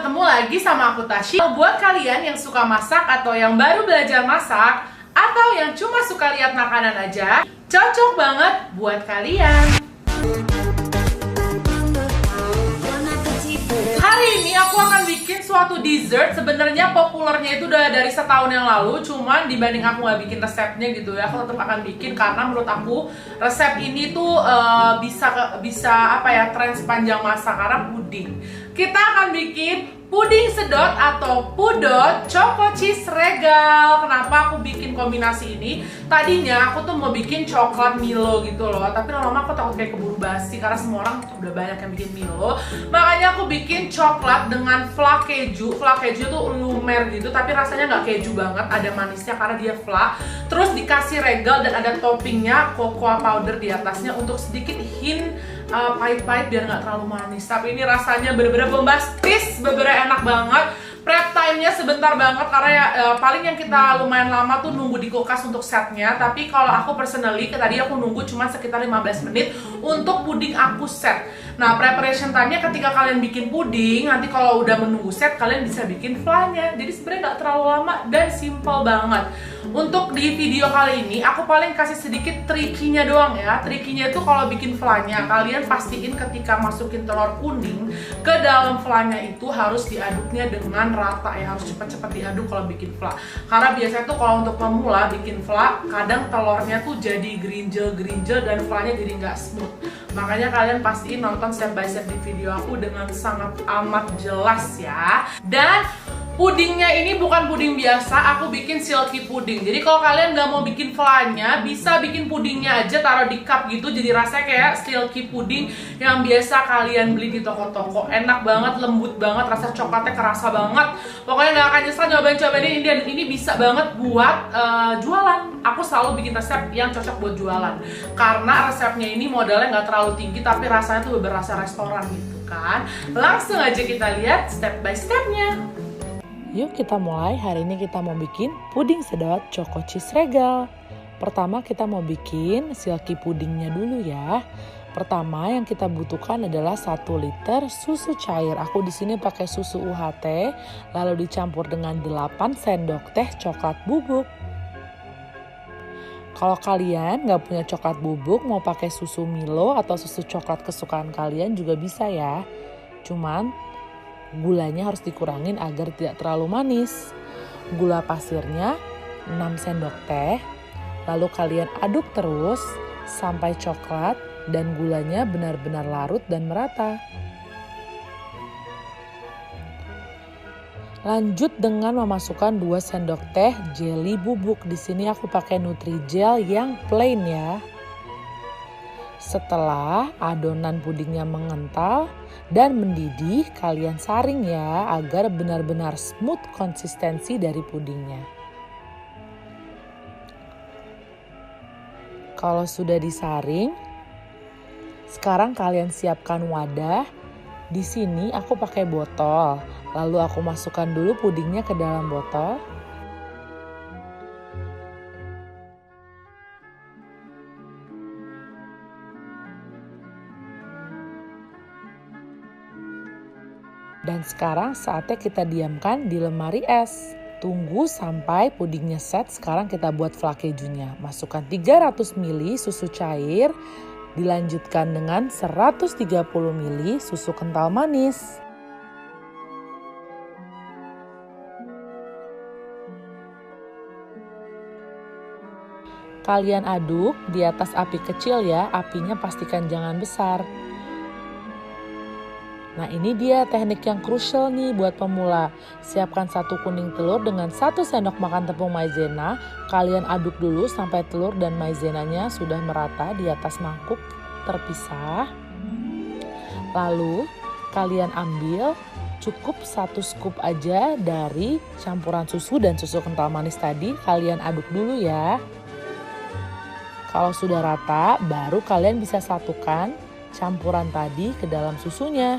ketemu lagi sama aku Tasya. Buat kalian yang suka masak atau yang baru belajar masak atau yang cuma suka lihat makanan aja, cocok banget buat kalian. Hari ini aku akan bikin suatu dessert. Sebenarnya populernya itu udah dari setahun yang lalu, cuman dibanding aku nggak bikin resepnya gitu ya, aku tetap akan bikin karena menurut aku resep ini tuh bisa apa ya, tren sepanjang masa karena puding. Kita akan bikin puding sedot atau pudot choco cheese regal. Kenapa aku bikin kombinasi ini? Tadinya aku tuh mau bikin coklat Milo gitu loh, tapi lama-lama aku takut kayak keburu basi karena semua orang udah banyak yang bikin Milo. Makanya aku bikin coklat dengan fla keju. Fla keju tuh lumer gitu, tapi rasanya nggak keju banget, ada manisnya karena dia fla. Terus dikasih regal dan ada toppingnya cocoa powder di atasnya untuk sedikit hint pahit-pahit biar nggak terlalu manis. Tapi ini rasanya bener-bener bombastis, bener-bener enak banget. Prep time-nya sebentar banget karena ya paling yang kita lumayan lama tuh nunggu di kulkas untuk setnya. Tapi kalau aku personally, tadi aku nunggu cuma sekitar 15 menit untuk puding aku set. Nah, preparation time-nya ketika kalian bikin puding, nanti kalau udah menunggu set, kalian bisa bikin flan-nya. Jadi sebenarnya nggak terlalu lama dan simple banget. Untuk di video kali ini, aku paling kasih sedikit trikinya doang ya. Trikinya itu kalau bikin flan-nya, kalian pastiin ketika masukin telur kuning ke dalam flan-nya itu harus diaduknya dengan rata ya, harus cepat-cepat diaduk kalau bikin flan. Karena biasanya tuh kalau untuk pemula bikin flan, kadang telurnya tuh jadi gerinjel dan flan-nya jadi nggak smooth. Makanya kalian pastiin nonton step by step di video aku dengan sangat amat jelas ya. Dan pudingnya ini bukan puding biasa, aku bikin silky puding. Jadi kalau kalian nggak mau bikin flannya, bisa bikin pudingnya aja, taruh di cup gitu. Jadi rasanya kayak silky puding yang biasa kalian beli di toko-toko. Enak banget, lembut banget, rasa coklatnya kerasa banget. Pokoknya nggak akan nyesel nyobain ini, dan ini bisa banget buat jualan. Aku selalu bikin resep yang cocok buat jualan. Karena resepnya ini modalnya nggak terlalu tinggi, tapi rasanya tuh berasa restoran gitu kan. Langsung aja kita lihat step by stepnya. Yuk kita mulai. Hari ini kita mau bikin puding sedot choco cheese regal. Pertama kita mau bikin silky pudingnya dulu ya. Pertama yang kita butuhkan adalah 1 liter susu cair. Aku di sini pakai susu UHT, lalu dicampur dengan 8 sendok teh coklat bubuk. Kalau kalian nggak punya coklat bubuk, mau pakai susu Milo atau susu coklat kesukaan kalian juga bisa ya. Cuman gulanya harus dikurangin agar tidak terlalu manis. Gula pasirnya 6 sendok teh. Lalu kalian aduk terus sampai coklat dan gulanya benar-benar larut dan merata. Lanjut dengan memasukkan 2 sendok teh jelly bubuk. Di sini aku pakai Nutrijel yang plain ya. Setelah adonan pudingnya mengental dan mendidih, kalian saring ya agar benar-benar smooth konsistensi dari pudingnya. Kalau sudah disaring, sekarang kalian siapkan wadah. Di sini aku pakai botol, lalu aku masukkan dulu pudingnya ke dalam botol. Dan sekarang saatnya kita diamkan di lemari es. Tunggu sampai pudingnya set. Sekarang kita buat fla kejunya. Masukkan 300 ml susu cair. Dilanjutkan dengan 130 ml susu kental manis. Kalian aduk di atas api kecil ya. Apinya pastikan jangan besar. Nah ini dia teknik yang krusial nih buat pemula. Siapkan 1 kuning telur dengan 1 sendok makan tepung maizena. Kalian aduk dulu sampai telur dan maizenanya sudah merata di atas mangkuk terpisah. Lalu kalian ambil cukup 1 scoop aja dari campuran susu dan susu kental manis tadi. Kalian aduk dulu ya. Kalau sudah rata baru kalian bisa satukan campuran tadi ke dalam susunya.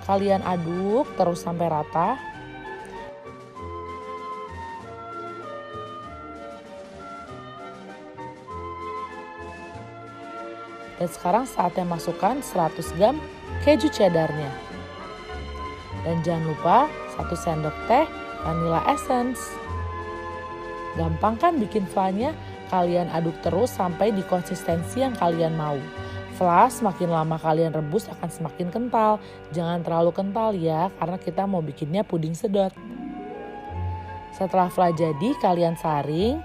Kalian aduk terus sampai rata. Dan sekarang saatnya masukkan 100 gram keju cheddarnya. Dan jangan lupa 1 sendok teh vanilla essence. Gampang kan bikin flanya? Kalian aduk terus sampai di konsistensi yang kalian mau. Fla semakin lama kalian rebus akan semakin kental. Jangan terlalu kental ya, karena kita mau bikinnya puding sedot. Setelah fla jadi, kalian saring.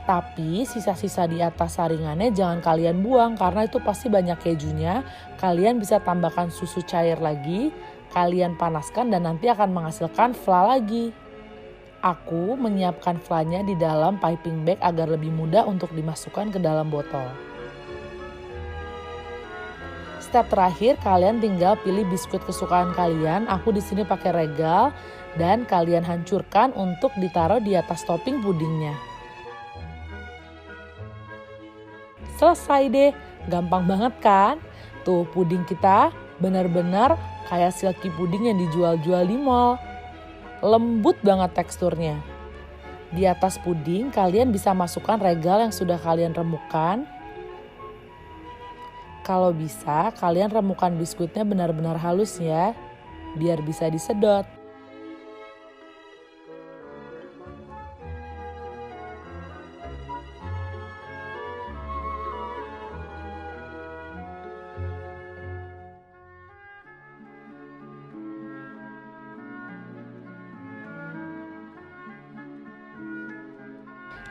Tapi sisa-sisa di atas saringannya jangan kalian buang karena itu pasti banyak kejunya. Kalian bisa tambahkan susu cair lagi, kalian panaskan dan nanti akan menghasilkan fla lagi. Aku menyiapkan flanya di dalam piping bag agar lebih mudah untuk dimasukkan ke dalam botol. Step terakhir, kalian tinggal pilih biskuit kesukaan kalian. Aku di sini pakai Regal dan kalian hancurkan untuk ditaruh di atas topping pudingnya. Selesai deh, gampang banget kan? Tuh puding kita benar-benar kayak silky puding yang dijual-jual di mall. Lembut banget teksturnya. Di atas puding kalian bisa masukkan Regal yang sudah kalian remukkan. Kalau bisa kalian remukan biskuitnya benar-benar halus ya, biar bisa disedot.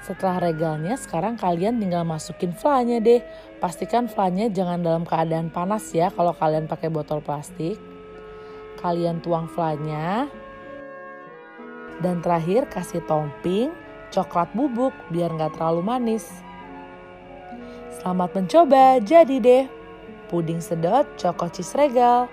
Setelah regalnya, sekarang kalian tinggal masukin flanya deh. Pastikan flanya jangan dalam keadaan panas ya kalau kalian pakai botol plastik. Kalian tuang flanya. Dan terakhir kasih topping coklat bubuk biar nggak terlalu manis. Selamat mencoba, jadi deh puding sedot Choco Cheese Regal.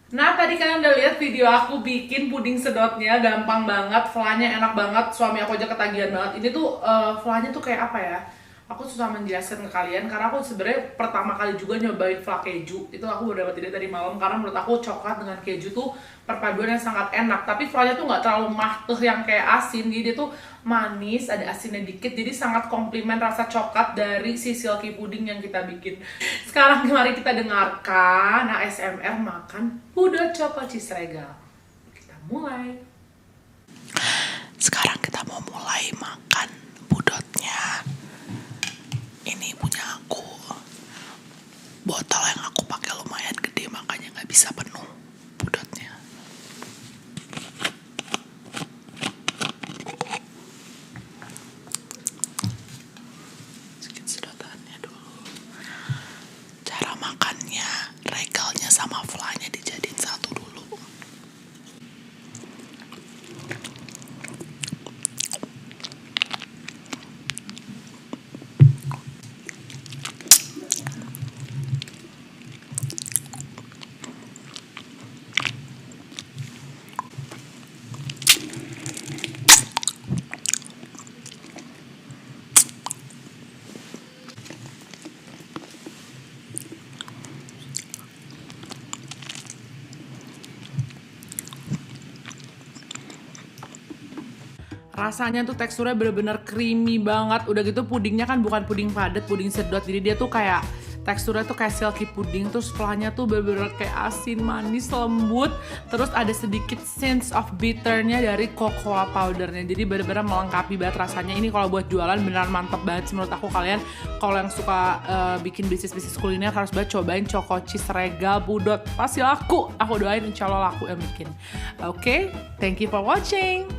Nah, tadi kalian udah lihat video aku bikin puding sedotnya, gampang banget, flanya enak banget, suami aku aja ketagihan banget. Ini tuh flanya tuh kayak apa ya? Aku susah menjelaskan ke kalian karena aku sebenarnya pertama kali juga nyobain fla keju. Itu aku baru dapat ide tadi malam karena menurut aku coklat dengan keju tuh perpaduan yang sangat enak. Tapi flanya tuh nggak terlalu mateh yang kayak asin, jadi dia tuh manis, ada asinnya dikit, jadi sangat komplimen rasa coklat dari si silky puding yang kita bikin. Sekarang mari kita dengarkan ASMR makan pudot Choco Cheese Regal. Kita mulai. Sekarang kita mau mulai makan pudotnya. Ini punya aku. Botol yang aku pakai lumayan gede, makanya nggak bisa penuh pudotnya. Sedikit sedotannya dulu. Cara makannya, regalnya sama flanya dijadiin satu dulu. Rasanya tuh teksturnya bener-bener creamy banget. Udah gitu pudingnya kan bukan puding padat, puding sedot. Jadi dia tuh kayak teksturnya tuh kayak silky puding. Terus flanya tuh bener-bener kayak asin, manis, lembut. Terus ada sedikit sense of bitternya dari cocoa powdernya. Jadi bener-bener melengkapi banget rasanya. Ini kalau buat jualan beneran mantep banget sih menurut aku. Kalian kalau yang suka bikin bisnis-bisnis kuliner harus banget cobain Choco Cheese Regal pudot. Pasti laku. Aku doain insya Allah laku yang bikin. Oke, thank you for watching.